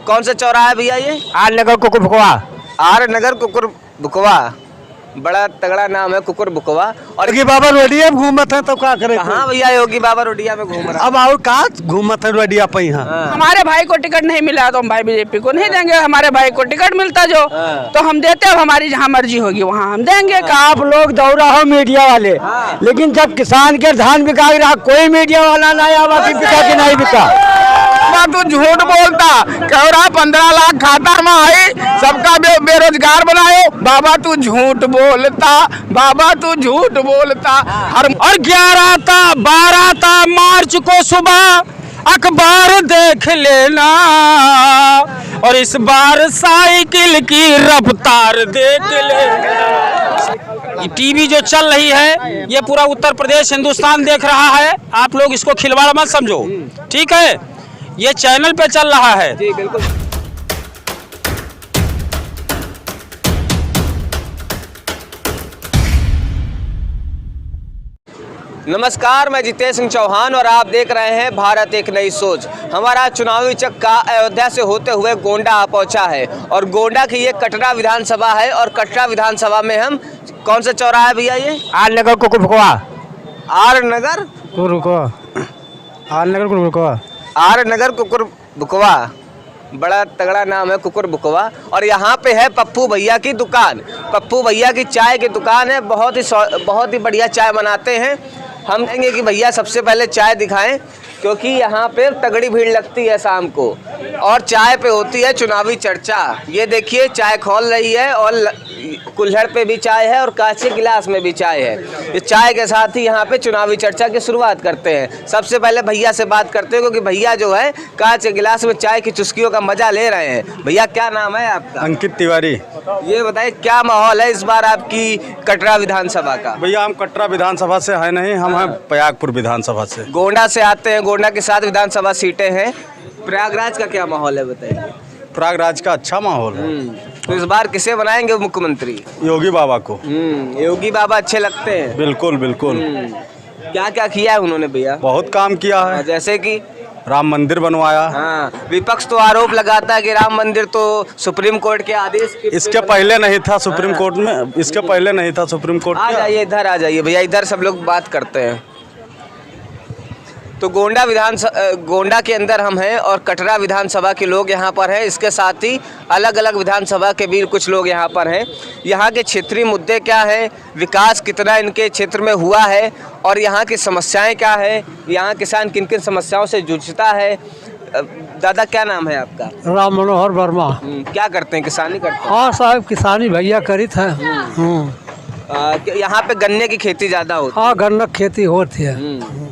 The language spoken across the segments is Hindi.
कौन सा चौराहा है भैया ये? आर नगर कुकुर भुकवा। आर नगर कुकुर बुकवा, बड़ा तगड़ा नाम है कुकुर बुकवा। और योगी बाबा रोडिया में घूमत है तो क्या करे? कहाँ भैया योगी बाबा रोडिया में घूम रहा? अब और कहा घूमत है रोडिया पे यहाँ? हमारे भाई को टिकट नहीं मिला तो हम भाई बीजेपी को नहीं देंगे। हमारे भाई को टिकट मिलता जो तो हम देते, अब हमारी जहाँ मर्जी होगी वहाँ हम देंगे। आप लोग दौड़ा हो मीडिया वाले, लेकिन जब किसान के धान बिका रहा कोई मीडिया वाला नहीं आवा कि बिका कि नहीं बिका। तू झूठ बोलता, कह रहा 15 लाख खाता में आई, सबका बेरोजगार बनाए। बाबा तू झूठ बोलता, बाबा तू झूठ बोलता। और 11 था 12 था मार्च को सुबह अखबार देख लेना, और इस बार साइकिल की रफ्तार देख लेना। टीवी जो चल रही है ये पूरा उत्तर प्रदेश हिंदुस्तान देख रहा है, आप लोग इसको खिलवाड़ मत समझो, ठीक है? ये चैनल पे चल रहा है। जी बिल्कुल। नमस्कार, मैं जितेश सिंह चौहान और आप देख रहे हैं भारत एक नई सोच। हमारा चुनावी चक्का अयोध्या से होते हुए गोंडा आ पहुंचा है और गोंडा की ये कटरा विधानसभा है और कटरा विधानसभा में हम कौन सा चौराहा है भैया ये? आर नगर कुकुर भुकवा। आर नगर आर नगर कुकुर बुकवा, बड़ा तगड़ा नाम है कुकुर बुकवा। और यहाँ पे है पप्पू भैया की दुकान। पप्पू भैया की चाय की दुकान है, बहुत ही बढ़िया चाय बनाते हैं। हम कहेंगे कि भैया सबसे पहले चाय दिखाएं, क्योंकि यहाँ पे तगड़ी भीड़ लगती है शाम को और चाय पे होती है चुनावी चर्चा। ये देखिए चाय खोल रही है और कुल्हड़ पे भी चाय है और कांच के गिलास में भी चाय है। इस चाय के साथ ही यहाँ पे चुनावी चर्चा की शुरुआत करते हैं। सबसे पहले भैया से बात करते हैं, क्योंकि भैया जो है कांच के गिलास में चाय की चुस्कियों का मजा ले रहे हैं। भैया क्या नाम है आपका? अंकित तिवारी। ये बताइए क्या माहौल है इस बार आपकी कटरा विधानसभा का? भैया हम कटरा विधानसभा से है नहीं, हम हैं प्रयागपुर विधानसभा से। गोंडा से आते हैं, गोंडा के 7 विधानसभा सीटें हैं। प्रयागराज का क्या माहौल है बताइए? प्रयागराज का अच्छा माहौल है। तो इस बार किसे बनाएंगे मुख्यमंत्री? योगी बाबा को। योगी बाबा अच्छे लगते हैं? बिल्कुल बिल्कुल। क्या क्या किया है उन्होंने भैया? बहुत काम किया है, जैसे कि राम मंदिर बनवाया। हाँ, विपक्ष तो आरोप लगाता है कि राम मंदिर तो सुप्रीम कोर्ट के आदेश इसके पहले नहीं था सुप्रीम कोर्ट में, इसके पहले नहीं था सुप्रीम कोर्ट। आ जाइए इधर, आ जाइए भैया, इधर सब लोग बात करते हैं। तो गोंडा के अंदर हम हैं और कटरा विधानसभा के लोग यहाँ पर हैं। इसके साथ ही अलग अलग विधानसभा के भी कुछ लोग यहाँ पर हैं। यहाँ के क्षेत्रीय मुद्दे क्या हैं, विकास कितना इनके क्षेत्र में हुआ है और यहाँ की समस्याएं क्या है, यहाँ किसान किन किन समस्याओं से जूझता है। दादा क्या नाम है आपका? राम मनोहर वर्मा। क्या करते हैं? किसानी करते हैं? हाँ साहब, किसानी भैया करित है। यहाँ पे गन्ने की खेती ज्यादा होती है? हाँ, गन्ना खेती होती है।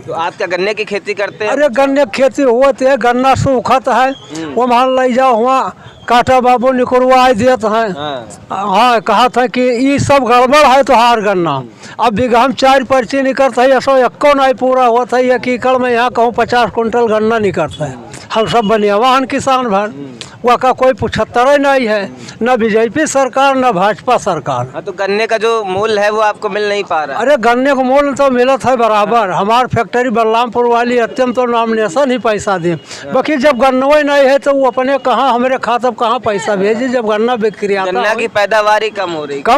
तो आप क्या गन्ने की खेती करते हैं? अरे गन्ने की खेती होती है, गन्ना सूखत है, वो मान ले जाओ वहाँ काटा बाबू निकलवा देते हैं। हाँ, कहा था कि ये सब गड़बड़ है तो हार गन्ना। अब बीघा हम 4 पर्ची निकलता है, ऐसा एको नहीं पूरा होता है। 1 एकड़ में यहाँ कहूँ 50 कुंटल गन्ना निकलता है। हम सब बनिया वाहन किसान भर, वह का कोई 75 नहीं है, न बीजेपी सरकार न भाजपा सरकार। हाँ, तो गन्ने का जो मूल्य है वो आपको मिल नहीं पा रहा? अरे गन्ने को मूल्य तो मिलत है बराबर। हमार फैक्ट्री बलरामपुर वाली अत्यंत तो नॉमिनेशन ही पैसा दी, बाकी जब गन्ना ही नहीं है तो वो अपने कहाँ हमारे खाता कहाँ पैसा भेजे जब गन्ना बिक्री आता। गन्ना की पैदावार कम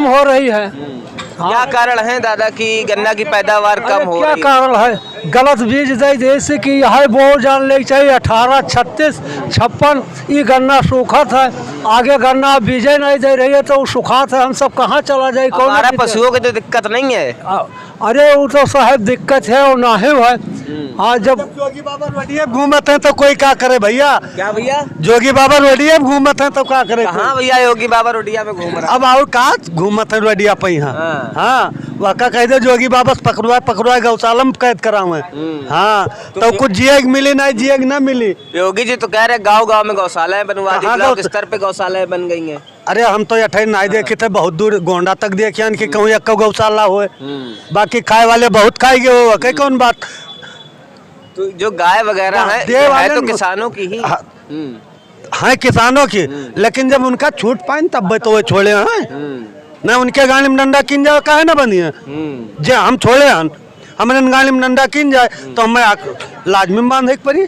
हो रही है। क्या कारण है दादा कि गन्ना की पैदावार कम हो रही है? क्या कारण है? गलत बीज दे जैसे कि यह बोल जान ले चाहिए 18, 36, 56 ये गन्ना सूखत है। आगे गन्ना बीजे नहीं दे रही है तो सुखात है। हम सब कहाँ चला जाए? कौन हमारा पशुओं की तो दिक्कत नहीं है? अरे वो तो साहब दिक्कत है और ना है। हाँ, जब योगी बाबा रोडिया घूमत है तो कोई क्या करे भैया? क्या भैया? योगी बाबा रोडिया घूमत है तो क्या करे? हाँ भैया, योगी बाबा रोडिया में घूम रहा। अब और कहा घूमत है रोडिया पे यहाँ? हाँ, वाका कह दे योगी बाबा पकड़वाए गौशाला में कैद करावे। हाँ, तो कुछ जिएग मिली नहीं, जिएग ना मिली। योगी जी तो कह रहे गाँव-गाँव में गौशालाएं बनवा दी, ब्लॉक स्तर पे गौशालाएं बन गई हैं। अरे हम तो यठे नहीं देखे थे, बहुत दूर गोंडा तक देखे कि कहूँ एक गौशाला हो। बाकी खाए वाले बहुत खाएंगे, वो कहीं कौन बात। तो जो गाय वगैरह है तो किसानों की ही है, किसानों की। लेकिन जब उनका छूट पाए तब तो वो छोड़े हैं न, उनके गाड़ी में डंडा किन जाए काहे ना बनिए। जे हम छोड़े हैं, हमारे गाड़ी में डंडा किन जाए तो हमें लाजमी बांधे पड़ी।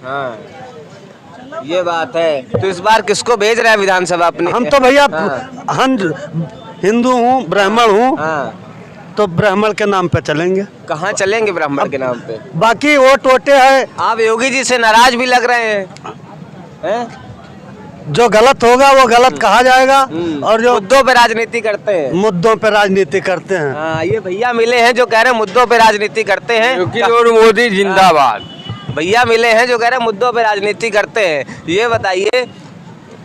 ये बात है। तो इस बार किसको भेज रहे हैं विधानसभा अपने? हम तो भैया हम हिंदू हूँ, ब्राह्मण हूँ, हाँ। तो ब्राह्मण के नाम पे चलेंगे। कहाँ चलेंगे ब्राह्मण के नाम पे? बाकी वोट वोटे है, आप योगी जी से नाराज भी लग रहे हैं? जो गलत होगा वो गलत कहा जाएगा, और जो मुद्दों पे राजनीति करते हैं। मुद्दों पे राजनीति करते हैं। हाँ, ये भैया मिले हैं जो कह रहे हैं मुद्दों पे राजनीति करते हैं। योगी और मोदी जिंदाबाद। भैया मिले हैं जो कह रहे हैं मुद्दों पे राजनीति करते हैं। ये बताइए,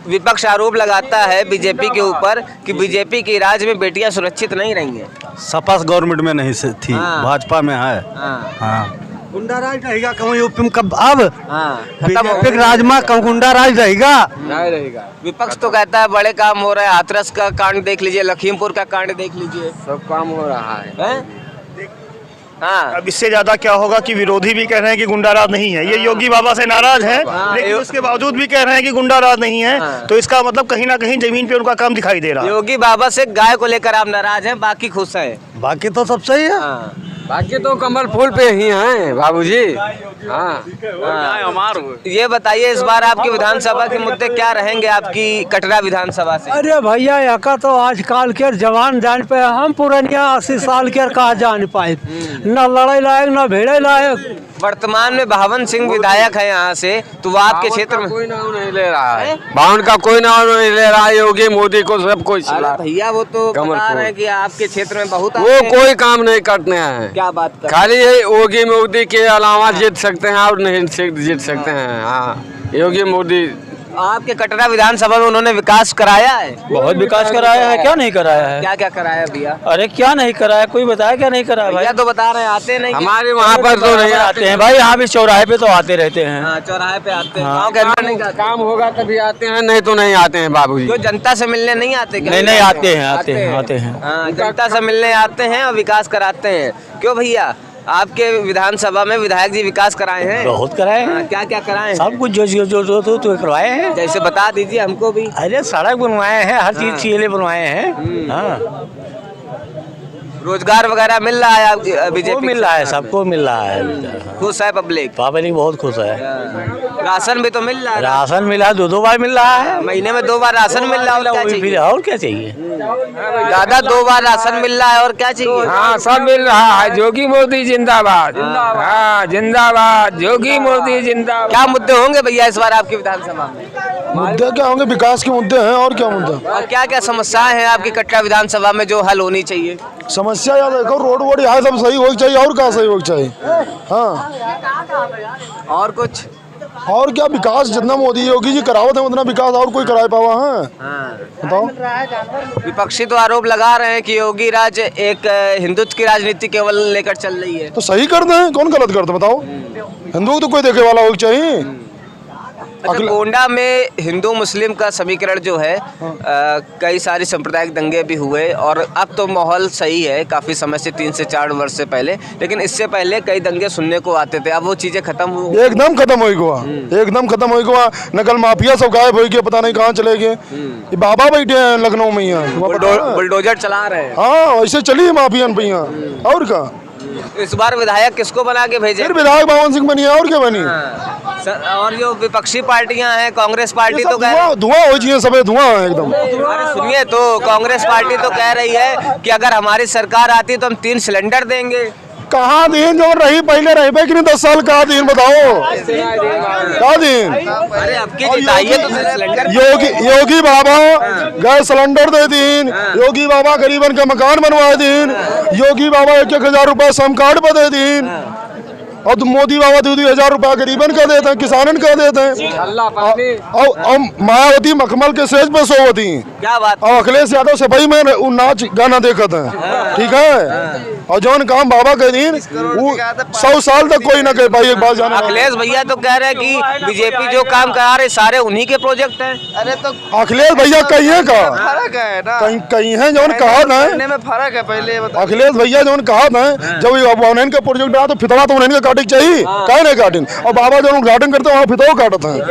विपक्ष आरोप लगाता है बीजेपी के ऊपर कि बीजेपी के राज में बेटियां सुरक्षित नहीं रही हैं। सपा गवर्नमेंट में नहीं से थी, हाँ। भाजपा में है। हाँ, हाँ, गुंडा राज रहेगा कहूँ यूपी में कब? अब हाँ, खत्म हो बीजेपी राज में कहूँ गुंडा राज रहेगा? नहीं रहेगा। विपक्ष तो कहता है बड़े काम हो रहे हैं, हाथरस का कांड देख लीजिए, लखीमपुर का कांड देख लीजिए, सब काम हो रहा है। हैं? हाँ, अब इससे ज्यादा क्या होगा कि विरोधी भी कह रहे हैं कि गुंडा राज नहीं है, ये योगी बाबा से नाराज हैं, हाँ, लेकिन उसके बावजूद भी कह रहे हैं कि गुंडा राज नहीं है। हाँ। तो इसका मतलब कहीं ना कहीं जमीन पे उनका काम दिखाई दे रहा है। योगी बाबा से गाय को लेकर आप नाराज हैं, बाकी खुश हैं। बाकी तो सब सही है। हाँ, बाकी तो कमल फूल पे ही हैं बाबूजी। हाँ, ये बताइए इस बार आपकी विधानसभा के मुद्दे क्या रहेंगे आपकी कटरा विधानसभा से? अरे भैया यहाँ तो आजकल के जवान जान पे, हम पुरानिया 80 साल के कहा जान पाए, न लड़ाई लायक न भिड़े लायक। वर्तमान में भावन सिंह विधायक है यहाँ से, तो वो आपके क्षेत्र में? कोई नाम नहीं ले रहा है, बावन का कोई नाम नहीं ले रहा है। योगी मोदी को सब कोई अरे भैया वो तो कमल बता फूल। रहे हैं कि आपके क्षेत्र में बहुत वो आते हैं। कोई काम नहीं करते हैं। क्या बात कर? खाली ये योगी मोदी के अलावा जीत सकते हैं और नहीं जीत सकते हैं। हाँ, योगी मोदी। आपके कटरा विधानसभा में उन्होंने विकास कराया है? बहुत विकास कराया है, क्या नहीं कराया है? क्या क्या कराया भैया? अरे क्या नहीं कराया, कोई बताया क्या नहीं कराया भाई? भैया तो बता रहे हैं आते नहीं कि- हमारे वहाँ पर तो नहीं आते हैं भाई, यहाँ भी चौराहे पे तो आते रहते हैं। हाँ, चौराहे पे आते हैं, हाँ। गाँव के अंदर नहीं आते। काम होगा तभी आते हैं, नहीं तो नहीं आते हैं बाबूजी। जो जनता से मिलने नहीं आते क्या? नहीं नहीं आते हैं, आते हैं, आते हैं। हाँ, जनता से मिलने आते हैं और विकास कराते हैं। क्यों भैया, आपके विधानसभा में विधायक जी विकास कराए हैं? बहुत कराए हाँ, हैं, क्या क्या कराए हैं? सब कुछ जो तो करवाए हैं। जैसे बता दीजिए हमको भी। अरे सड़क बनवाए हैं, हर चीज चीले बनवाए हैं। हाँ, रोजगार वगैरह मिल रहा है सबको बीजेपी? मिल रहा है, सबको मिल रहा है। खुश है पब्लिक? पब्लिक बहुत खुश है। राशन भी तो मिल रहा है? राशन मिला है, 2 बार मिल रहा है। महीने में 2 बार राशन मिल रहा है, और क्या वही चाहिए? फिर और क्या चाहिए? दादा 2 बार राशन मिल रहा है, और क्या चाहिए? हाँ, सब मिल रहा है। योगी मोदी जिंदाबाद। हाँ, जिंदाबाद, योगी मोदी जिंदाबाद। क्या मुद्दे होंगे भैया इस बार आपकी विधानसभा में? मुद्दे क्या होंगे? विकास के मुद्दे हैं, और क्या मुद्दे? और क्या क्या समस्याएं हैं आपकी कटरा विधानसभा में जो हल होनी चाहिए? समस्या याद देखो, रोड वोड यहाँ सब सही होना चाहिए, और क्या सही होना चाहिए? हाँ, और कुछ? और क्या विकास जितना मोदी योगी जी करावत है उतना विकास और कोई कराए पावा है? बताओ। विपक्षी तो आरोप लगा रहे हैं कि योगी राज एक हिंदुत्व की राजनीति केवल लेकर चल रही है। तो सही करते हैं, कौन गलत करते बताओ? हिंदू को तो कोई देखे वाला होना चाहिए। अच्छा, गोंडा में हिंदू मुस्लिम का समीकरण जो है, कई सारी सांप्रदायिक दंगे भी हुए, और अब तो माहौल सही है काफी समय से, 3 से 4 वर्ष से पहले, लेकिन इससे पहले कई दंगे सुनने को आते थे। अब वो चीजें खत्म हो? एकदम खत्म हो गया, एकदम खत्म हो गया। नकल माफिया सब गायब हो गए, पता नहीं कहाँ चले गए। ये बाबा बैठे हैं लखनऊ में यहाँ, बुलडोजर चला रहे हैं। हाँ ऐसे चली माफियन पे यहाँ, और क्या? इस बार विधायक किसको बना के भेजे? फिर विधायक भावन सिंह बनी है, और क्या बनी? और जो विपक्षी पार्टियां हैं, कांग्रेस पार्टी तो कह धुआं धुआं हो चाहिए, सब धुआं है एकदम। अरे सुनिए तो, कांग्रेस पार्टी तो कह रही है कि अगर हमारी सरकार आती तो हम 3 सिलेंडर देंगे। कहाँ दिन जो रही पहले रही भाई कि नहीं, 10 साल कहाँ दिन बताओ? कहाँ दिन? अरे अब की जिताइए तो सिलेंडर। योगी बाबा गैस सिलेंडर दे दिन, योगी बाबा गरीबन का मकान बनवा दिन, योगी बाबा 1-1 हजार रुपया श्रम कार्ड पर दे दिन, और मोदी बाबा 2-2 हजार रुपया गरीबन का देते हैं, किसानन का देते हैं। और मायावती मखमल के सेज पे सोवती, क्या बात? और अखिलेश यादव से भाई मैं नाच गाना देखते हैं, ठीक है? और जौन काम बाबा के दिन 100 साल तक कोई ना कह पाई। एक बात जाना, अखिलेश भैया तो कह रहे हैं कि बीजेपी जो काम करा रहे सारे उन्हीं के प्रोजेक्ट हैं। अरे तो अखिलेश भैया कहीं है का? फर्क है ना, कहीं है जौन कहा था, में फर्क है। पहले अखिलेश भैया जौन कहा था, जब उन्हें का प्रोजेक्ट आया तो फितवा तो उन्हें काटे चाहिए, कहे नहीं काटे। और बाबा जो उद्घाटन करते हैं वहाँ फितवा काटते हैं।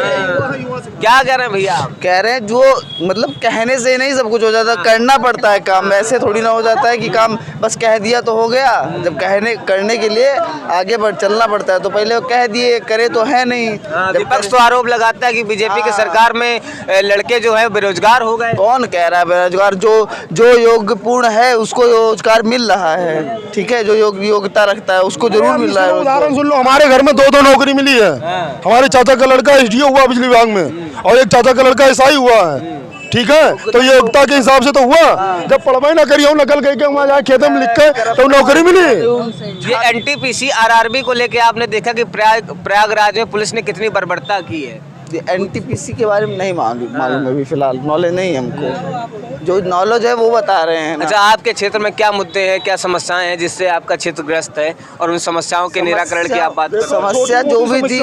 क्या कह रहे हैं भैया आप? कह रहे हैं जो मतलब कहने से नहीं सब कुछ हो जाता, करना पड़ता है काम, ऐसे थोड़ी ना हो जाता है कि काम बस कह दिया तो हो गया। जब करने के लिए आगे बढ़ चलना पड़ता है, तो पहले वो कह दिए करे तो है नहीं। विपक्ष तो आरोप लगाता है कि बीजेपी की सरकार में लड़के जो है बेरोजगार हो गए। कौन कह रहा है बेरोजगार? जो योग्यपूर्ण है उसको रोजगार मिल रहा है, ठीक है, जो योग्यता रखता है उसको जरूर मिल रहा है। उदाहरण सुन लो, हमारे घर में 2 नौकरी मिली है। हमारे चाचा का लड़का एसडीओ हुआ बिजली विभाग में, और एक चाचा का लड़का एसआई हुआ है, ठीक है। तो ये योग्यता के हिसाब से तो हुआ। जब पढ़वाई ना करी, नकल करके वहाँ जाए खेत में लिख के तो नौकरी मिली। ये एनटीपीसी आरआरबी को लेके आपने देखा कि प्रयागराज में पुलिस ने कितनी बर्बरता की है। एनटीपीसी के बारे में नहीं मालूम अभी फिलहाल, नॉलेज नहीं है हमको। जो नॉलेज है वो बता रहे हैं ना। अच्छा, आपके क्षेत्र में क्या मुद्दे हैं, क्या समस्याएं हैं जिससे आपका क्षेत्र ग्रस्त है, और उन समस्याओं के निराकरण की आप बात करें? समस्या जो भी थी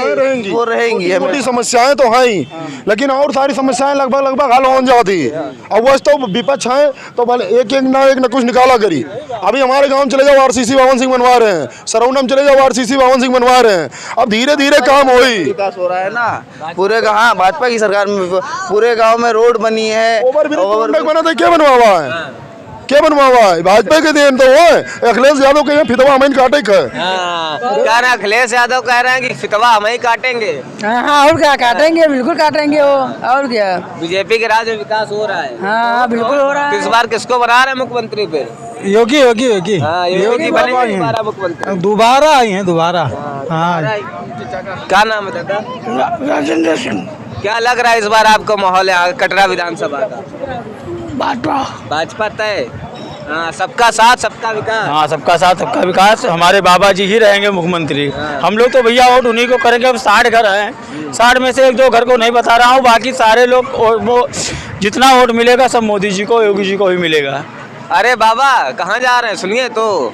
वो रहेंगी। छोटी समस्याएं तो हैं ही, लेकिन और सारी समस्याएं लगभग हल हो जाती है। अब वह तो विपक्ष है तो भले एक ना कुछ निकाला करी। अभी हमारे गाँव चले जाओ, आरसीसी बावन सिंह बनवा रहे हैं, सरौना में चले जाओ, आरसीसी बावन सिंह बनवा रहे हैं। अब धीरे धीरे काम हो ही विकास हो रहा है ना पूरे। हाँ, भाजपा की सरकार में पूरे गांव में रोड बनी है। ओवरब्रिज बना था, क्या बनवा हुआ है? क्या बनवा हुआ है? भाजपा के देन तो वो है। अखिलेश यादव के फितवा हमें काटे का क्या ना, अखिलेश यादव कह रहे हैं कि फितवा हम ही काटेंगे। हाँ, और क्या काटेंगे, बिल्कुल काटेंगे वो, और क्या। बीजेपी के राज में विकास हो रहा है। हाँ, बिल्कुल हो रहा है। इस बार किसको बना रहे हैं मुख्यमंत्री पे? योगी योगी योगी हाँ, योगी बनेंगे दोबारा मुख्यमंत्री। दोबारा आई हैं, दोबारा। हाँ, क्या नाम है दादा? राजेंद्र सिंह। क्या लग रहा है इस बार आपको माहौल है कटरा विधानसभा का? भाजपा तय। हाँ, सबका साथ सबका विकास। हाँ, सबका साथ सबका विकास। हमारे बाबा जी ही रहेंगे मुख्यमंत्री। हम लोग तो भैया वोट उन्हीं को करेंगे। अब 60 घर हैं, 60 में से 1-2 घर को नहीं बता रहा हूँ, बाकी सारे लोग वो जितना वोट मिलेगा सब मोदी जी को, योगी जी को ही मिलेगा। अरे बाबा कहाँ जा रहे हैं? सुनिए तो,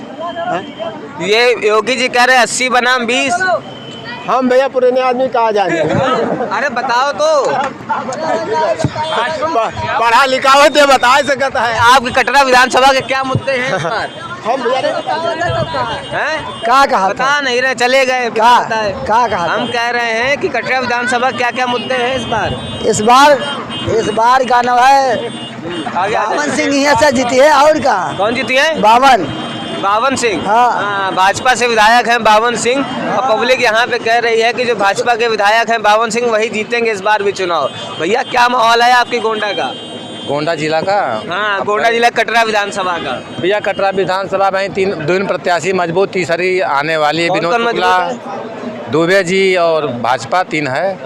ये योगी जी कह रहे हैं 80 बनाम 20। हम भैया पुराने आदमी कहाँ जाएंगे? अरे बताओ तो, पढ़ा लिखा हो तो बता सकता है। आपके कटरा विधानसभा के क्या मुद्दे हैं इस बार? हम क्या कहा? बता नहीं रहे, चले गए। क्या कहा? हम कह रहे हैं कि कटरा विधानसभा क्या क्या मुद्दे हैं इस बार? इस बार का नाम है बावन सिंह यहाँ से जीती है। और क्या? कौन जीती है? बावन सिंह। हाँ। भाजपा से विधायक हैं बावन सिंह, और पब्लिक यहाँ पे कह रही है कि जो भाजपा के विधायक हैं बावन सिंह वही जीतेंगे इस बार भी चुनाव। भैया क्या माहौल है आपकी गोंडा का? गोंडा जिला का? हाँ, गोंडा जिला कटरा विधानसभा का। भैया कटरा विधानसभा में 3 प्रत्याशी मजबूत, तीसरी आने वाली है। विनोद शुक्ला, दुबे जी और भाजपा 3 है।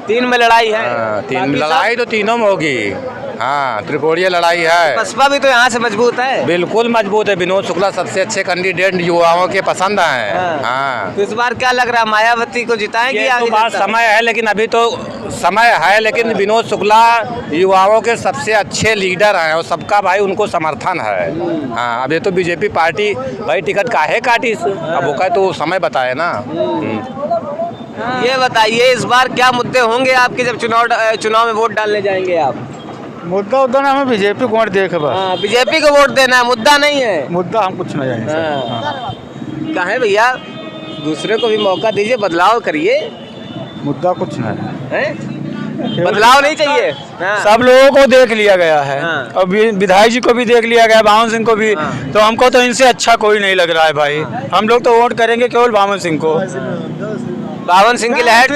3 में लड़ाई है। 3 में लड़ाई तो तीनों में होगी। हाँ, त्रिकोणीय लड़ाई है। बसपा भी तो यहाँ से मजबूत है। बिल्कुल मजबूत है। विनोद शुक्ला सबसे अच्छे कैंडिडेट युवाओं के पसंद हैं। हाँ। तो इस बार क्या लग रहा है, मायावती को जिताएंगे? ये तो बात समय है, लेकिन अभी तो समय है, लेकिन विनोद शुक्ला युवाओं के सबसे अच्छे लीडर हैं और सबका भाई उनको समर्थन है। हाँ, अभी तो बीजेपी पार्टी भाई टिकट काहे काटी, अब वो कहे तो समय बताए ना। ये बताइए इस बार क्या मुद्दे होंगे आपके जब चुनाव में वोट डालने जाएंगे आप? मुद्दा उद्दा ना, हमें बीजेपी को वोट देखे बस। हाँ, बीजेपी को वोट देना है, मुद्दा नहीं है। मुद्दा हम कुछ नहीं जाएंगे। क्या है भैया, दूसरे को भी मौका दीजिए, बदलाव करिए। मुद्दा कुछ नहीं है, बदलाव नहीं चाहिए। हाँ। सब लोगों को देख लिया गया है। हाँ। और विधायक जी को भी देख लिया गया, बावन सिंह को भी। हाँ। तो हमको तो इनसे अच्छा कोई नहीं लग रहा है भाई। हम लोग तो वोट करेंगे केवल बावन सिंह को। बावन सिंह की लहर।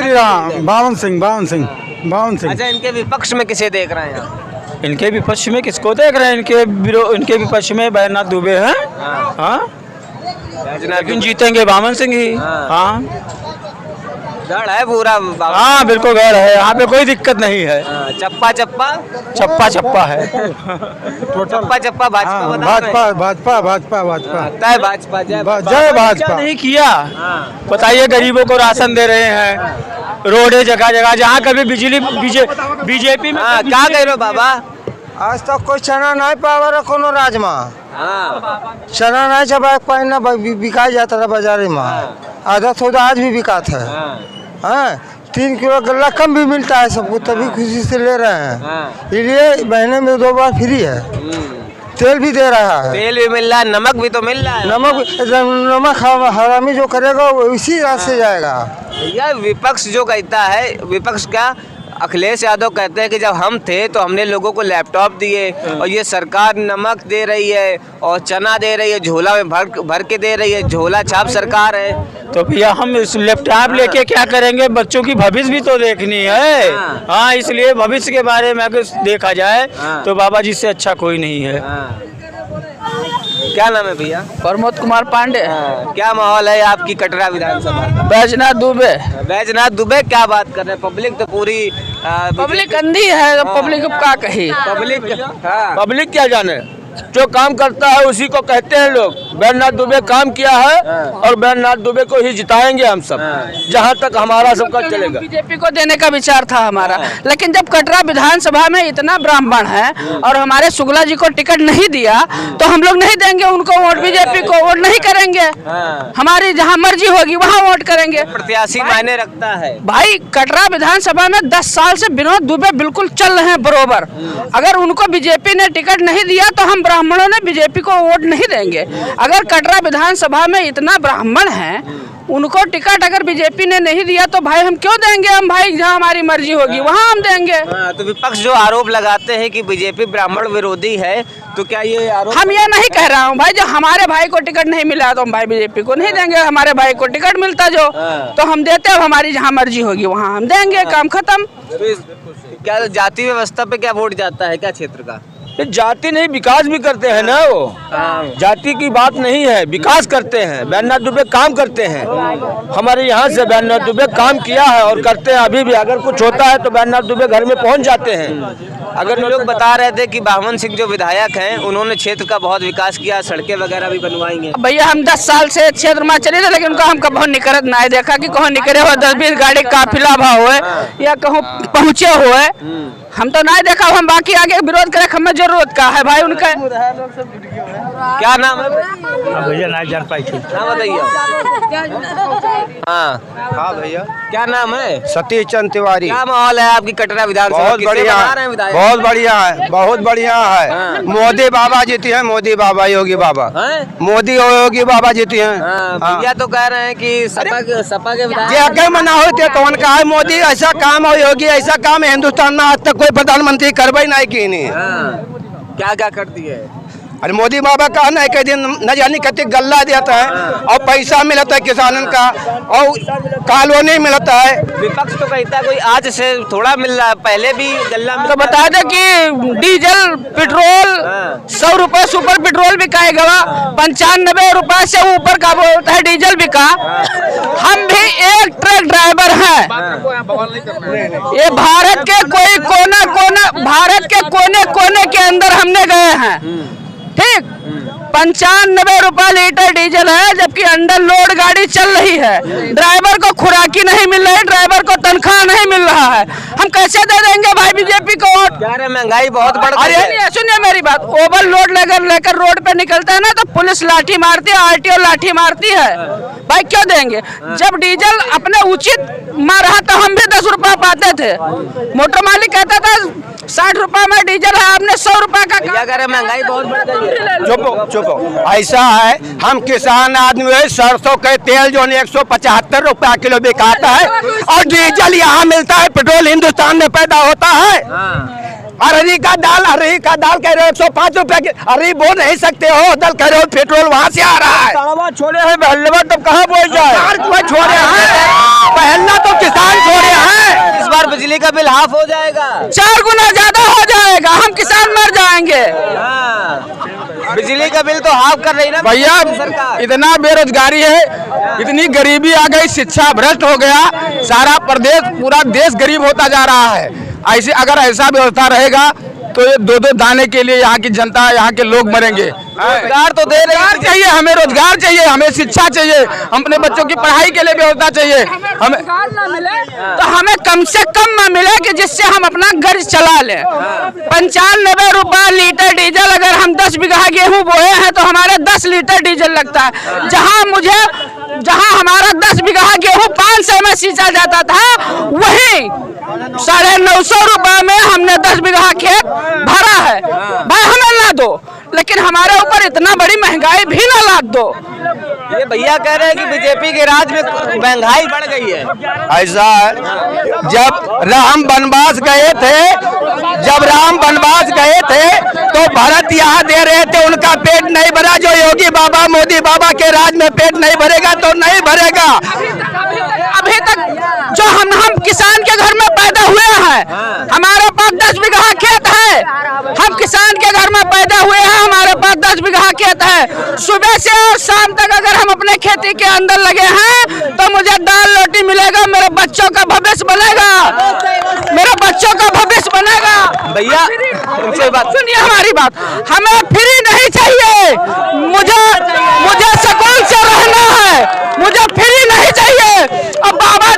बावन सिंह। अच्छा, इनके विपक्ष में किसे देख रहे हैं आप? इनके विपक्ष में किसको देख रहे हैं? इनके विपक्ष में बैजनाथ दुबे हैं। हाँ, लेकिन जीतेंगे बावन सिंह ही। हाँ, डर है पूरा। हाँ, बिल्कुल गैर है, यहाँ पे कोई दिक्कत नहीं है। चप्पा चप्पा है। चप्पा भाजपा जय भाजपा नहीं किया। बताइए, गरीबों को राशन दे रहे हैं, रोडे जगह जगह, जहाँ कभी बिजली बीजेपी में। क्या कह रहे हो बाबा? आज तक कोई चना नहीं पावा रहा कोनो राजमा। चना नहीं चबा पाना बिका जाता था बाजारे में। आधा सौदा आज भी बिकात है। हाँ, 3 किलो गल्ला कम भी मिलता है सबको, तभी खुशी से ले रहे हैं। इसलिए महीने में 2 बार फ्री है। तेल भी दे रहा है, तेल भी मिल रहा है, नमक भी तो मिल रहा है। नमक हरामी जो करेगा वो इसी रास्ते जाएगा। भैया विपक्ष जो कहता है, विपक्ष क्या, अखिलेश यादव कहते हैं कि जब हम थे तो हमने लोगों को लैपटॉप दिए और ये सरकार नमक दे रही है और चना दे रही है, झोला में भर के दे रही है, झोला छाप सरकार है। तो भैया हम इस लैपटॉप लेके क्या करेंगे, बच्चों की भविष्य भी तो देखनी है। हाँ, इसलिए भविष्य के बारे में अगर देखा जाए तो बाबा जी से अच्छा कोई नहीं है। क्या नाम है भैया? प्रमोद कुमार पांडे। क्या माहौल है आपकी कटरा विधानसभा? बैजनाथ दुबे। बैजनाथ दुबे क्या बात कर रहे हैं? पब्लिक तो पूरी पब्लिक अंधी है, पब्लिक का कही। पब्लिक क्या जाने, जो काम करता है उसी को कहते हैं लोग। बैजनाथ दुबे काम किया है और बैजनाथ दुबे को ही जिताएंगे हम सब, जहां तक हमारा सबका चलेगा। बीजेपी को देने का विचार था हमारा, लेकिन जब कटरा विधानसभा में इतना ब्राह्मण है और हमारे शुक्ला जी को टिकट नहीं दिया तो हम लोग नहीं देंगे उनको वोट, बीजेपी को वोट नहीं करेंगे। हमारी जहां मर्जी होगी वहां वोट करेंगे। प्रत्याशी मायने रखता है भाई। कटरा विधानसभा में 10 साल से विनोद दुबे बिल्कुल चल रहे हैं बरोबर। अगर उनको बीजेपी ने टिकट नहीं दिया तो हम ब्राह्मणों ने बीजेपी को वोट नहीं देंगे। अगर कटरा विधानसभा में इतना ब्राह्मण है, उनको टिकट अगर बीजेपी ने नहीं दिया तो भाई हम क्यों देंगे? हम भाई जहां हमारी मर्जी होगी वहां हम देंगे। तो विपक्ष जो आरोप लगाते हैं कि बीजेपी ब्राह्मण विरोधी है, तो क्या ये आरोप? हम ये नहीं कह रहा हूँ भाई, जो हमारे भाई को टिकट नहीं मिला तो हम भाई बीजेपी को नहीं देंगे। हमारे भाई को टिकट मिलता जो तो हम देते, अब हमारी जहाँ मर्जी होगी वहाँ हम देंगे। काम खत्म। क्या जाति व्यवस्था पे क्या वोट जाता है क्या क्षेत्र का? जाति नहीं, विकास भी करते हैं ना वो। जाति की बात नहीं है, विकास करते हैं। बैजनाथ दुबे काम करते हैं, हमारे यहाँ से बैजनाथ दुबे काम किया है और करते हैं अभी भी। अगर कुछ होता है तो बैजनाथ दुबे घर में पहुँच जाते हैं। अगर लोग बता रहे थे कि बामन सिंह जो विधायक हैं उन्होंने क्षेत्र का बहुत विकास किया, सड़कें वगैरह भी बनवाई हैं। भैया हम 10 साल से क्षेत्र में चले थे, लेकिन उनका हम कभी निकलत नहीं देखा कि कहीं निकले हुए 10-20 गाड़ी काफिला भाव हुए या कहूँ पहुँचे हुए, हम तो नहीं देखा। हम बाकी आगे विरोध करे, हमें जरूरत का है भाई उनका। क्या नाम है भैया? नहीं जान पाई थी, नाम बताइए। हाँ भैया, क्या नाम है? सतीश चंद तिवारी। क्या माहौल है आपकी कटरा विधानसभा? बहुत किसे बढ़िया बना रहे हैं विधायक? बहुत बढ़िया है, बहुत बढ़िया है। मोदी बाबा जीती है, मोदी बाबा, योगी बाबा, मोदी और योगी बाबा जीती है। भैया तो कह रहे हैं कि सपा के विधायक जे अगर मना होते तो उनका है मोदी ऐसा काम और योगी ऐसा काम हिंदुस्तान में आज तक कोई प्रधानमंत्री करवाई नहीं की नहीं। क्या क्या कर दिए? अरे मोदी बाबा का ना एक दिन न जाने कितने गल्ला देता है और पैसा मिलता है किसानों का और कॉलोनी मिलता है। विपक्ष तो कहता है कोई आज से थोड़ा मिल रहा है, पहले भी गल्ला तो बता दे कि डीजल पेट्रोल 100 रुपए सुपर पेट्रोल बिकाएगा, 95 रुपए से ऊपर का बोलता है डीजल बिका। हम भी एक ट्रक ड्राइवर हैं। ये भारत के कोई भारत के कोने कोने के अंदर हमने गए हैं, ठीक। 95 रुपए लीटर डीजल है, जबकि अंडर लोड गाड़ी चल रही है। ड्राइवर को खुराकी नहीं मिल रही, ड्राइवर को तनख्वाह नहीं मिल रहा है। हम कैसे दे देंगे भाई बीजेपी को वोट? यार महंगाई बहुत बढ़ गई है। अरे सुनिए मेरी बात, ओवर लोड लेकर रोड पे निकलता है ना तो पुलिस लाठी मारती है, आरटीओ लाठी मारती है। भाई क्यों देंगे? जब डीजल अपने उचित में रहा तो हम भी 10 रुपए पाते थे। मोटर मालिक कहता था 60 रुपए में डीजल है, आपने 100 रुपए का। महंगाई बहुत बढ़ गई है। चुप ऐसा है, हम किसान आदमी है, सरसों के तेल जो 175 रुपया किलो बिकाता है और डीजल यहाँ मिलता है, पेट्रोल हिंदुस्तान में पैदा होता है। अरहरी का दाल कह रहे हो 105 रुपया की, अरे बोल नहीं सकते हो, दल कह रहे हो पेट्रोल वहाँ से आ रहा है। छोड़े हैं बहलवा, तब कहाँ बोल जाए? छोड़े हैं पहला तो किसान छोड़े हैं। इस बार बिजली का बिल हाफ हो जाएगा, 4 गुना ज्यादा हो जाएगा, हम किसान मर जाएंगे। बिजली का बिल तो हाफ कर रही ना भैया। सरकार। इतना बेरोजगारी है, इतनी गरीबी आ गई, शिक्षा भ्रष्ट हो गया, सारा प्रदेश पूरा देश गरीब होता जा रहा है। ऐसे अगर ऐसा व्यवस्था रहेगा तो ये 2-2 दाने के लिए यहाँ की जनता, यहाँ के लोग मरेंगे। रोजगार तो दे रही है, चाहिए हमें, रोजगार चाहिए हमें, शिक्षा चाहिए, हम अपने बच्चों की पढ़ाई के लिए व्यवस्था चाहिए हमें। तो हमें कम से कम में मिले कि जिससे हम अपना घर चला लें। 95 रुपए लीटर डीजल, अगर हम 10 बीघा गेहूं बोए हैं तो हमारे 10 लीटर डीजल लगता है। जहां हमारा 10 बीघा गेहूं 500 में सींचा जाता था, वहीं 950 रुपए में हमने 10 बीघा खेत भरा है। भाई हमें ना दो, लेकिन लेकिन हमारे ऊपर इतना बड़ी महंगाई भी ना लाद दो। ये भैया कह रहे हैं कि बीजेपी के राज में महंगाई बढ़ गई है। ऐसा है, जब राम वनवास गए तो भरत यहाँ दे रहे थे, उनका पेट नहीं भरा। जो योगी बाबा मोदी बाबा के राज में पेट नहीं भरेगा तो नहीं भरेगा। अभी तक जो हम किसान के घर में पैदा हुए हैं, हमारे पास 10 बीघा खेत है, हम किसान के घर में पैदा हुए हैं, हमारे पास 10 बीघा खेत है। सुबह से और शाम तक अगर हम अपने खेती के अंदर लगे हैं तो मुझे दाल रोटी मिलेगा, मेरे बच्चों का भविष्य बनेगा, मेरे बच्चों का भविष्य बनेगा। भैया उनसे बात सुनिए हमारी बात, हमें फ्री नहीं चाहिए, मुझे सुकून से रहना है, मुझे फ्री नहीं चाहिए। अब बाबा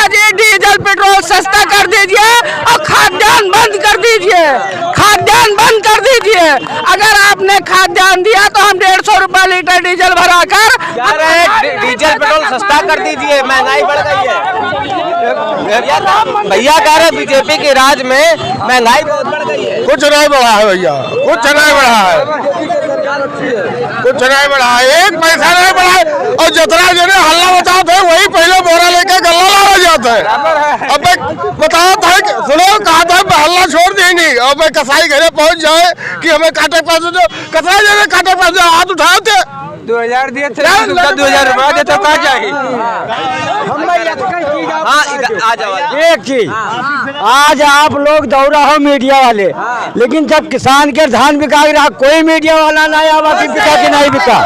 जी डीजल पेट्रोल सस्ता कर दीजिए और खाद्यान्न बंद कर दीजिए, खाद्यान्न बंद कर दीजिए। अगर आपने खाद्यान्न दिया तो हम 150 रुपए लीटर डीजल भरा कर डीजल पेट्रोल सस्ता कर ददीजिए, महंगाई बढ़ गई है। भैया कह रहे बीजेपी के राज में महंगाई बहुत बढ़ गई है। कुछ नहीं बढ़ा है भैया, कुछ नहीं बढ़ा है, कुछ नहीं बढ़ा है, एक पैसा नहीं बढ़ा है। और जितना जिन्हें हल्ला मचाते है वही पहले बोरा लेके गल्ला लाया जाता है। अब मैं बताया था, सुनो, कहा था हल्ला छोड़ दी नहीं। अब मैं कसाई घरे पहुंच जाए कि हमें काटे पैसे दो, कसाई जने काटे पैसे हाथ उठाए थे, 2000 दिए थे, 2000 रुपया देते क्या चाहिए। आ जाओ। एक चीज, आज आप लोग दौड़ा हो मीडिया वाले, लेकिन जब किसान के धान बिका रहा, कोई मीडिया वाला नहीं आवा कि बिका कि नहीं बिका।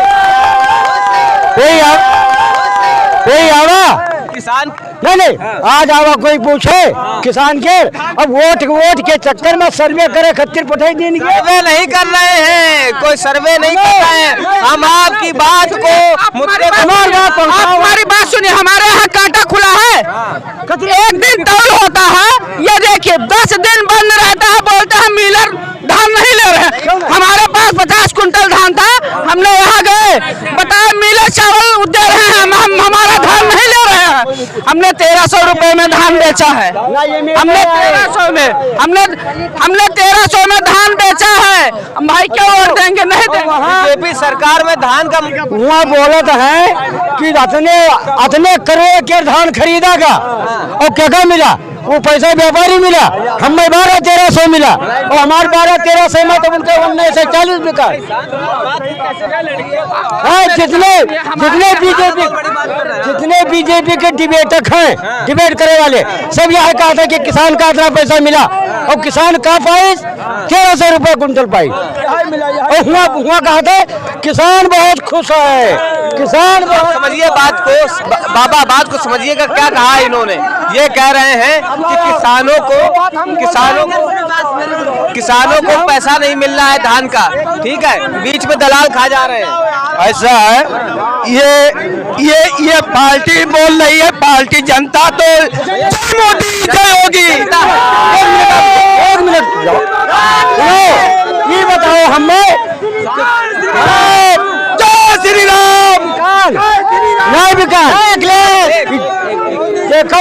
कोई आवा किसान नहीं, आज आवा कोई पूछे किसान के। अब वोट के चक्कर में सर्वे करे खत्तिर पठाई देंगे। सर्वे नहीं कर रहे हैं, कोई सर्वे नहीं कर रहे हैं। हम आपकी बात को हमारी बात सुनिए, हमारे यहाँ कांटा खुला है, एक दिन तौल होता है, ये देखिए 10 दिन बंद रहता है, बोलते हैं मिलर धान नहीं ले रहे। हमारे पास 50 कुंटल धान था, हमने यहाँ गए, बताया मिलर चावल दे रहे हैं, हम हमारा धान नहीं ले रहे हैं। हमने 1300 रुपए में धान बेचा है, हमने 1300 में धान बेचा है। भाई क्या वोट देंगे, नहीं देंगे। बीजेपी सरकार में धान का वहाँ बोलत है कि अतने करोड़ के धान खरीदागा और क्या मिला, वो पैसा व्यापारी मिला, हमें 1200-1300 मिला, और हमारे 1200-1300 में तो उनके 1940 बिका। जितने बीजेपी के डिबेटक हैं, डिबेट करे वाले सब यहाँ कहा था कि किसान का इतना पैसा मिला, और किसान का पाई 1300 रुपए कुंटल पाई। और हुआ कहा था किसान बहुत खुश है, किसान बहुत। समझिए बात को, बाबा बात को समझिएगा क्या कहा इन्होंने। ये कह रहे हैं कि किसानों को पैसा नहीं मिल रहा है धान का, ठीक है, बीच में दलाल खा जा रहे हैं। ऐसा है, ये पार्टी बोल रही है, पार्टी जनता तो जय मोदी जय योगी। एक मिनट ये बताओ, हमें जय श्री राम। नहीं विकास देखो,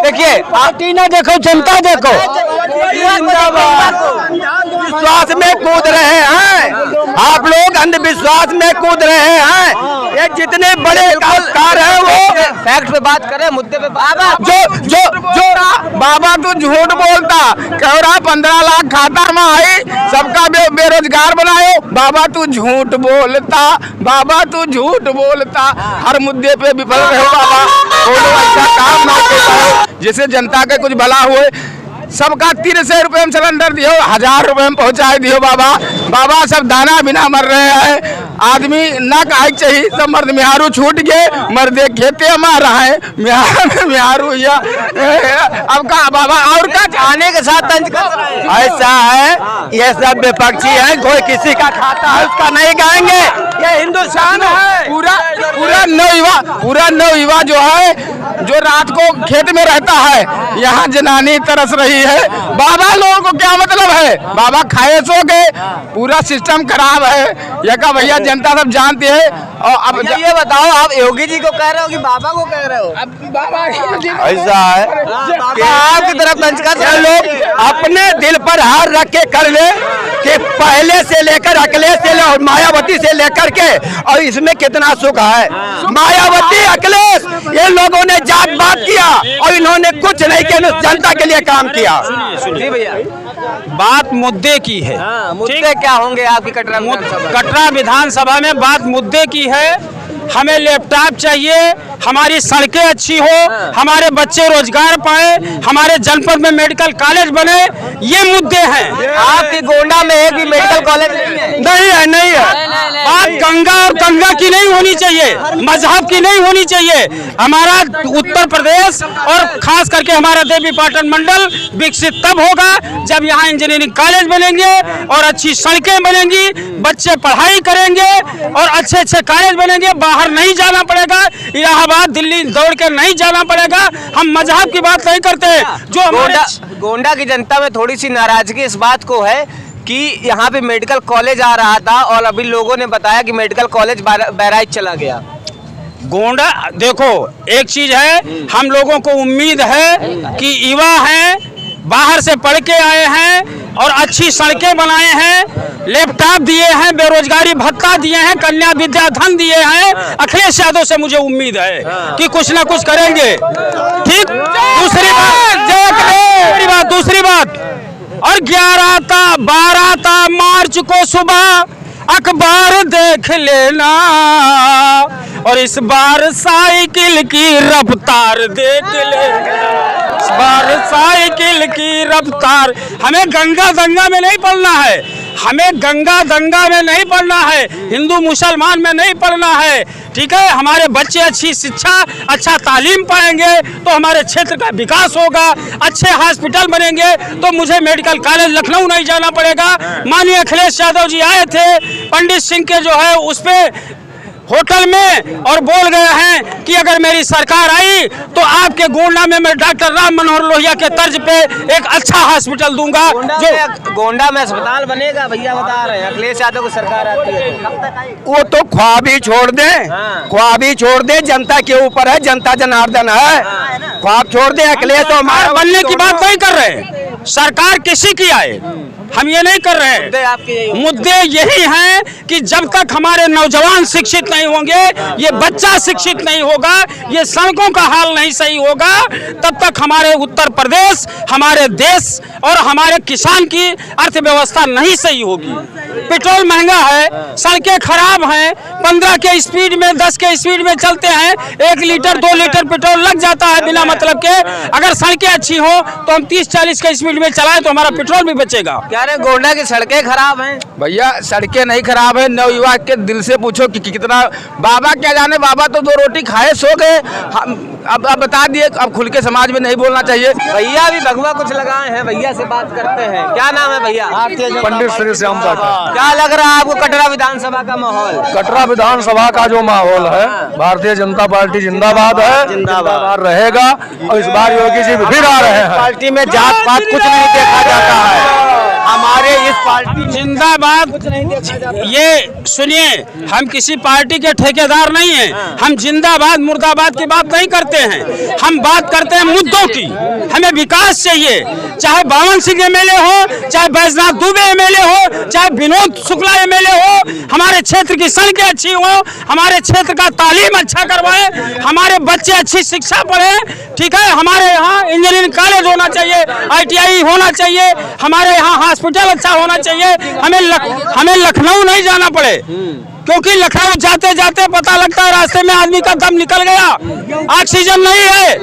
देखिए पार्टी ना देखो, जनता देखो। विश्वास में कूद रहे हैं आप लोग, अंधविश्वास में कूद रहे हैं। ये जितने बड़े कलाकार हैं वो फैक्ट पे बात करें, मुद्दे पे जो बाबा तू झूठ बोलता, कह रहा 15 लाख खाता में आई, सबका बेरोजगार बनायो। बाबा तू झूठ बोलता, बाबा तू झूठ बोलता, हर मुद्दे पे विफल रहे बाबा। ऐसा काम ना हो जिससे जनता के कुछ भला हुए। सबका 300 रुपए में सिलेंडर दियो, 1000 रुपए में पहुंचाए दियो बाबा। बाबा सब दाना बिना मर रहे हैं, आदमी ना कहा चाहिए, सब मर्द मिहारू छूट गए, मर्दे खेते मार रहा है, मिहारू या अब का बाबा और का आने के साथ तंज कर रहे हैं। ऐसा है, ये सब विपक्षी है, कोई किसी का खाता है उसका नहीं गाएंगे। ये हिंदुस्तान है, पूरा नवयुवा जो है, जो रात को खेत में रहता है, यहाँ जनानी तरस रही है। बाबा लोगों को को क्या मतलब है? बाबा खाए सो गए, पूरा सिस्टम खराब है। ये का भैया जनता सब जानती है। और अब ये बताओ, आप योगी जी को कह रहे हो कि बाबा को कह रहे हो? बाबा ऐसा है कि आपकी तरफ मंच का ये लोग अपने दिल पर हार रख के कर ले कि पहले से लेकर अखिलेश से ले और मायावती से लेकर के, और इसमें कितना सुख है। मायावती अखिलेश ये लोगों ने जात बात किया और इन्होंने कुछ नहीं किया, जनता के लिए काम किया। जी भैया, बात मुद्दे की है। मुद्दे क्या होंगे आपकी कटरा विधानसभा? कटरा विधानसभा में बात मुद्दे की है। हमें लैपटॉप चाहिए, हमारी सड़कें अच्छी हो, हमारे बच्चे रोजगार पाए, हमारे जनपद में मेडिकल कॉलेज बने, ये मुद्दे हैं। आपकी गोंडा में एक भी मेडिकल कॉलेज नहीं है? नहीं है। बात गंगा और गंगा की नहीं होनी चाहिए, मजहब की नहीं होनी चाहिए। हमारा उत्तर प्रदेश और खास करके हमारा देवी पाटन मंडल विकसित तब होगा जब यहाँ इंजीनियरिंग कॉलेज बनेंगे और अच्छी सड़कें बनेंगी, बच्चे पढ़ाई करेंगे और अच्छे अच्छे कॉलेज बनेंगे। बाहर नहीं जाना पड़ेगा, इलाहाबाद दिल्ली दौड़ के नहीं जाना पड़ेगा। हम मजहब की बात नहीं करते। जो गोंडा की जनता में थोड़ी सी नाराजगी इस बात को है कि यहाँ पे मेडिकल कॉलेज आ रहा था और अभी लोगों ने बताया कि मेडिकल कॉलेज बहराइच चला गया। गोंडा देखो, एक चीज है, हम लोगों को उम्मीद है कि युवा हैं, बाहर से पढ़ के आए हैं और अच्छी सड़कें बनाए हैं, लैपटॉप दिए हैं, बेरोजगारी भत्ता दिए हैं, कन्या विद्या धन दिए हैं। अखिलेश यादव से मुझे उम्मीद है कि कुछ ना कुछ करेंगे। ठीक। दूसरी बात और 11 मार्च को सुबह अखबार देख लेना और इस बार साइकिल की रफ्तार देख लेना। इस बार साइकिल की रफ्तार। हमें गंगा दंगा में नहीं पढ़ना है, हमें गंगा दंगा में नहीं पढ़ना है, हिंदू मुसलमान में नहीं पढ़ना है। ठीक है, हमारे बच्चे अच्छी शिक्षा, अच्छा तालीम पाएंगे तो हमारे क्षेत्र का विकास होगा, अच्छे हॉस्पिटल बनेंगे तो मुझे मेडिकल कॉलेज लखनऊ नहीं जाना पड़ेगा। माननीय अखिलेश यादव जी आए थे पंडित सिंह के जो है उस पे होटल में और बोल गए हैं कि अगर मेरी सरकार आई तो आपके गोंडा में मैं डॉक्टर राम मनोहर लोहिया के तर्ज पे एक अच्छा हॉस्पिटल दूंगा। जो गोंडा में अस्पताल बनेगा भैया बता रहे हैं, अखिलेश यादव की सरकार आती है तो वो तो ख्वाब ही छोड़ दे, ख्वाब ही छोड़ दे, जनता के ऊपर है, जनता जनार्दन है। ख्वाब छोड़ दे, अखिलेश तो हमारे बनने की बात नहीं कर रहे, सरकार किसी की आए हम ये नहीं कर रहे हैं। मुद्दे यही हैं कि जब तक हमारे नौजवान शिक्षित नहीं होंगे, ये बच्चा शिक्षित नहीं होगा, ये सड़कों का हाल नहीं सही होगा, तब तक हमारे उत्तर प्रदेश, हमारे देश और हमारे किसान की अर्थव्यवस्था नहीं सही होगी। पेट्रोल महंगा है, सड़कें खराब हैं, 15 के स्पीड में 10 के स्पीड में चलते हैं, 1 लीटर 2 लीटर पेट्रोल लग जाता है बिना मतलब के। अगर सड़कें अच्छी हो तो हम 30-40 के स्पीड में चलाएं तो हमारा पेट्रोल भी बचेगा। अरे गोंडा की सड़कें खराब हैं भैया, सड़कें नहीं खराब है। नवयुवक के दिल से पूछो कि कितना। बाबा क्या जाने, बाबा तो 2 रोटी खाए सो गए। अब बता दिए, अब खुल के समाज में नहीं बोलना चाहिए। भैया भी भगवा कुछ लगाए हैं, भैया से बात करते हैं। क्या नाम है भैया? पंडित श्री श्याम जाटव। क्या लग रहा है आपको कटरा विधानसभा का माहौल? कटरा विधानसभा का जो माहौल है, भारतीय जनता पार्टी जिंदाबाद है, जिंदाबाद रहेगा। और इस बार योगी जी फिर आ रहे हैं। पार्टी में जात पात कुछ नहीं देखा जाता है, हमारे इस पार्टी जिंदाबाद। ये सुनिए, हम किसी पार्टी के ठेकेदार नहीं हैं, हम जिंदाबाद मुर्दाबाद की बात नहीं करते हैं, हम बात करते हैं मुद्दों की। हमें विकास चाहिए, चाहे बावन सिंह एमएलए हो, चाहे बैजनाथ दुबे एमएलए हो, चाहे विनोद शुक्ला एमएलए हो। हमारे क्षेत्र की सड़कें अच्छी हो, हमारे क्षेत्र का तालीम अच्छा करवाए, हमारे बच्चे अच्छी शिक्षा पढ़े। ठीक है, हमारे यहाँ इंजीनियरिंग कॉलेज होना चाहिए, ITI होना चाहिए, हमारे यहाँ हॉस्पिटल अच्छा होना चाहिए। हमें लखनऊ नहीं जाना पड़े, क्योंकि लखनऊ जाते जाते पता लगता है रास्ते में आदमी का दम निकल गया, ऑक्सीजन नहीं है।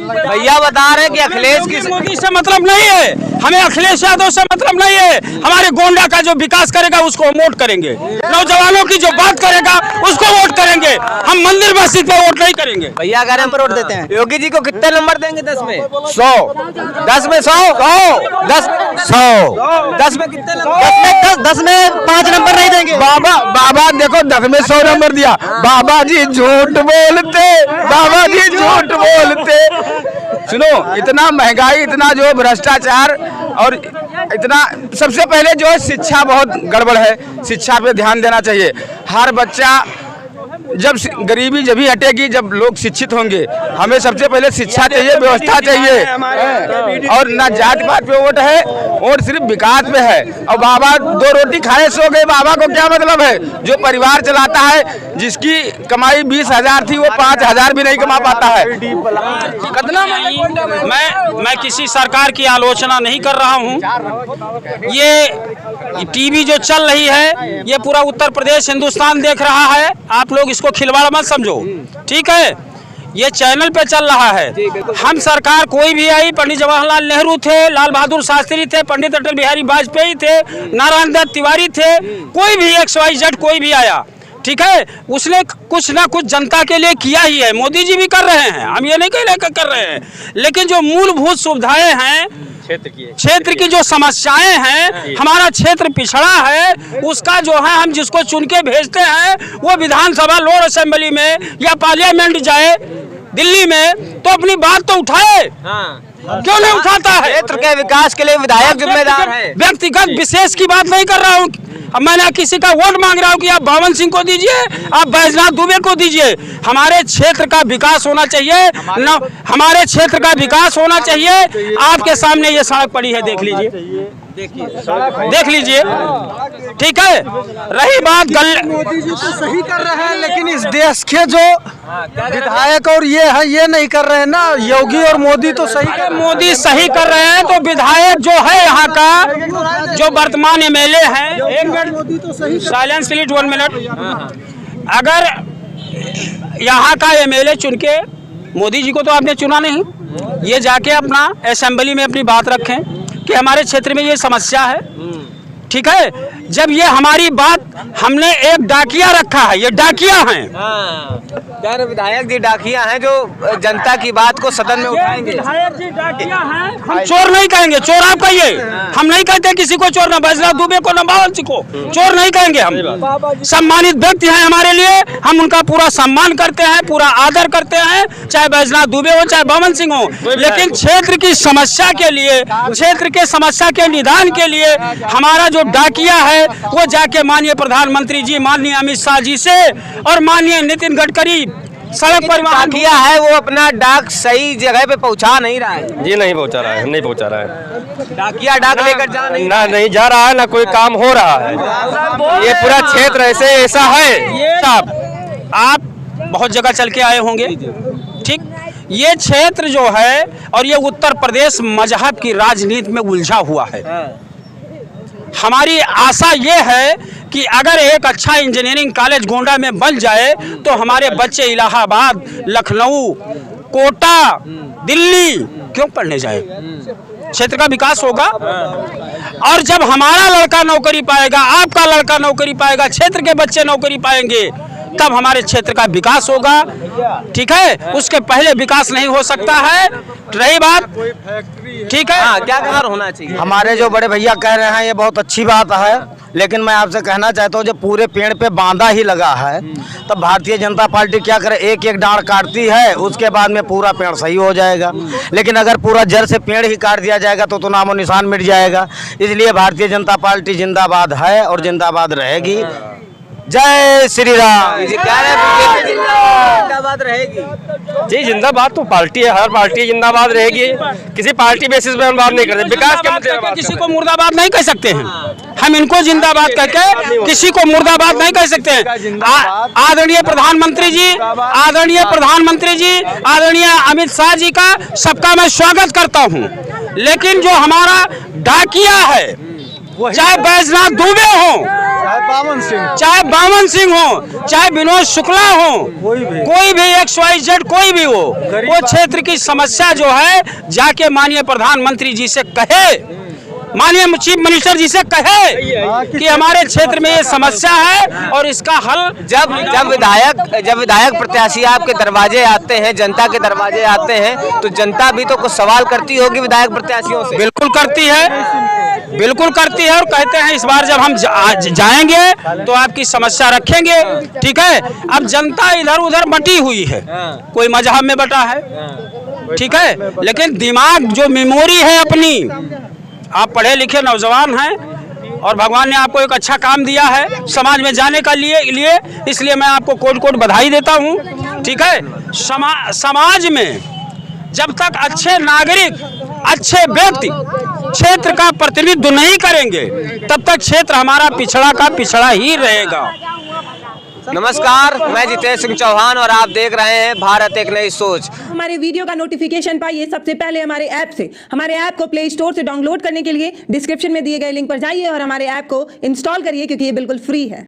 भैया बता रहे हैं कि अखिलेश की मोदी से मतलब नहीं है, हमें अखिलेश यादव से मतलब नहीं है। हमारे गोंडा का जो विकास करेगा उसको हम वोट करेंगे, नौजवानों की जो बात करेगा उसको वोट करेंगे। हम मंदिर मस्जिद पे वोट नहीं करेंगे। भैया अगर हम पर वोट देते हैं, योगी जी को कितने नंबर देंगे? 10 में 100, 10 में 100, 10 में कितने नंबर? 10 में 5 नंबर नहीं देंगे। बाबा देखो 10 में 100 नंबर दिया। बाबा जी झूठ बोलते, बाबा जी झूठ बोलते। सुनो, इतना महंगाई, इतना जो भ्रष्टाचार, और इतना सबसे पहले जो है शिक्षा बहुत गड़बड़ है, शिक्षा पे ध्यान देना चाहिए। हर बच्चा जब गरीबी जब ही हटेगी जब लोग शिक्षित होंगे। हमें सबसे पहले शिक्षा चाहिए, व्यवस्था चाहिए और ना जात पात पे वोट है और सिर्फ विकास पे है। और बाबा 2 रोटी खाए सो गए, बाबा को क्या मतलब है? जो परिवार चलाता है, जिसकी कमाई 20,000 थी वो 5,000 भी नहीं कमा पाता है। कितना मैं किसी सरकार की आलोचना नहीं कर रहा हूँ। ये टीवी जो चल रही है ये पूरा उत्तर प्रदेश हिंदुस्तान देख रहा है। आप लोग इसको खिलवाड़ मत समझो, ठीक है? ये चैनल पे चल रहा है। हम सरकार कोई भी आई, पंडित जवाहरलाल नेहरू थे, लाल बहादुर शास्त्री थे, पंडित अटल बिहारी वाजपेयी थे, नारायण दत्त तिवारी थे, कोई भी XYZ कोई भी आया, ठीक है, उसने कुछ ना कुछ जनता के लिए किया ही है। मोदी जी भी कर रहे हैं, हम ये नहीं कह रहे कर रहे हैं, लेकिन जो मूलभूत सुविधाएं हैं, क्षेत्र की जो समस्याएं हैं, हमारा क्षेत्र पिछड़ा है, उसका जो है हम जिसको चुन के भेजते हैं वो विधानसभा लोअर असेंबली में या पार्लियामेंट जाए दिल्ली में तो अपनी बात तो उठाए। क्यों नहीं उठाता है? क्षेत्र के विकास के लिए विधायक जिम्मेदार है। व्यक्तिगत विशेष की बात नहीं कर रहा हूँ। अब मैंने किसी का वोट मांग रहा हूँ कि आप बावन सिंह को दीजिए, आप बैजनाथ दुबे को दीजिए। हमारे क्षेत्र का विकास होना चाहिए न, हमारे क्षेत्र का विकास होना चाहिए। आपके सामने ये सड़क पड़ी है, देख लीजिए, देख लीजिए, ठीक है। रही बात मोदी जी तो सही कर रहे हैं, लेकिन इस देश के जो विधायक और ये है ये नहीं कर रहे हैं ना। योगी और मोदी तो सही कर, मोदी सही कर रहे हैं तो विधायक जो है यहाँ का जो वर्तमान MLA है, एक मिनट साइलेंस प्लीज, 1 मिनट। अगर यहाँ का MLA चुन के, मोदी जी को तो आपने चुना नहीं, ये जाके अपना असेंबली में अपनी बात रखें कि हमारे क्षेत्र में ये समस्या है, ठीक है। जब ये हमारी बात, हमने एक डाकिया रखा है, ये डाकिया हैं। विधायक जी डाकिया हैं जो जनता की बात को सदन में उठाएंगे। विधायक जी डाकिया हैं। हम चोर नहीं कहेंगे, चोर आप कहिए, हम नहीं कहते किसी को चोर, ना बैजनाथ दुबे को, ना बावन सिंह को चोर नहीं कहेंगे। हम सम्मानित व्यक्ति हैं हमारे लिए, हम उनका पूरा सम्मान करते हैं, पूरा आदर करते हैं, चाहे बैजनाथ दुबे हो चाहे बावन सिंह हो। लेकिन क्षेत्र की समस्या के लिए, क्षेत्र के समस्या के निदान के लिए हमारा जो डाकिया है वो जाके माननीय प्रधानमंत्री जी, माननीय अमित शाह जी से और माननीय नितिन गडकरी सड़क परिवहन किया है, वो अपना डाक सही जगह पे पहुंचा नहीं रहा है। जी नहीं पहुंचा रहा है, नहीं पहुंचा रहा है। डाकिया डाक लेकर जा नहीं, ना नहीं जा रहा है, ना कोई काम हो रहा है। ये पूरा क्षेत्र ऐसा है। आप बहुत जगह चल के आए होंगे, ठीक। ये क्षेत्र जो है और ये उत्तर प्रदेश मजहब की राजनीति में उलझा हुआ है। हमारी आशा ये है कि अगर एक अच्छा इंजीनियरिंग कॉलेज गोंडा में बन जाए तो हमारे बच्चे इलाहाबाद, लखनऊ, कोटा, दिल्ली क्यों पढ़ने जाए? क्षेत्र का विकास होगा। और जब हमारा लड़का नौकरी पाएगा, आपका लड़का नौकरी पाएगा, क्षेत्र के बच्चे नौकरी पाएंगे, तब हमारे क्षेत्र का विकास होगा, ठीक है। उसके पहले विकास नहीं हो सकता है। रही बात, ठीक है, क्या कार्य होना चाहिए? हमारे जो बड़े भैया कह रहे हैं ये बहुत अच्छी बात है, लेकिन मैं आपसे कहना चाहता हूँ जब पूरे पेड़ पे बांधा ही लगा है तब भारतीय जनता पार्टी क्या करे, एक एक डांड काटती है, उसके बाद में पूरा पेड़ सही हो जाएगा। लेकिन अगर पूरा जड़ से पेड़ ही काट दिया जाएगा तो नामो निशान मिट जाएगा। इसलिए भारतीय जनता पार्टी जिंदाबाद है और जिंदाबाद रहेगी। जय श्री राम। जिंदाबाद रहेगी जी, जिंदाबाद तो पार्टी है, हर पार्टी जिंदाबाद रहेगी। किसी पार्टी बेसिस पे हम बात नहीं करते, विकास के मुद्दे पे किसी को मुर्दाबाद नहीं कह सकते हैं। हम इनको जिंदाबाद कहके किसी को मुर्दाबाद नहीं कह सकते हैं। आदरणीय प्रधानमंत्री जी, आदरणीय प्रधानमंत्री जी, आदरणीय अमित शाह जी का सबका मैं स्वागत करता हूँ। लेकिन जो हमारा डाकिया है, चाहे बैजनाथ दुबे हो, चाहे बावन सिंह हो, चाहे विनोद शुक्ला हो, कोई भी XYZ कोई भी हो, वो क्षेत्र की समस्या जो है जाके माननीय प्रधानमंत्री जी से कहे, माननीय चीफ मिनिस्टर जी से कहे कि हमारे क्षेत्र में ये समस्या है और इसका हल। जब विधायक प्रत्याशी आपके दरवाजे आते हैं, जनता के दरवाजे आते हैं, तो जनता भी तो कुछ सवाल करती होगी विधायक प्रत्याशियों से। बिल्कुल करती है, बिल्कुल करती है। और कहते हैं इस बार जब हम जाएंगे तो आपकी समस्या रखेंगे, ठीक है। अब जनता इधर उधर बटी हुई है, कोई मजहब में बटा है, ठीक है, लेकिन दिमाग जो मेमोरी है अपनी, आप पढ़े लिखे नौजवान हैं और भगवान ने आपको एक अच्छा काम दिया है समाज में जाने का लिए इसलिए मैं आपको कोट कोट बधाई देता हूँ। ठीक है, समाज में जब तक अच्छे नागरिक, अच्छे व्यक्ति क्षेत्र का प्रतिनिधित्व नहीं करेंगे तब तक क्षेत्र हमारा पिछड़ा का पिछड़ा ही रहेगा। नमस्कार, मैं जितेश सिंह चौहान और आप देख रहे हैं भारत एक नई सोच। हमारे वीडियो का नोटिफिकेशन पाइए सबसे पहले हमारे ऐप से। हमारे ऐप को प्ले स्टोर से डाउनलोड करने के लिए डिस्क्रिप्शन में दिए गए लिंक पर जाइए और हमारे ऐप को इंस्टॉल करिए क्योंकि ये बिल्कुल फ्री है।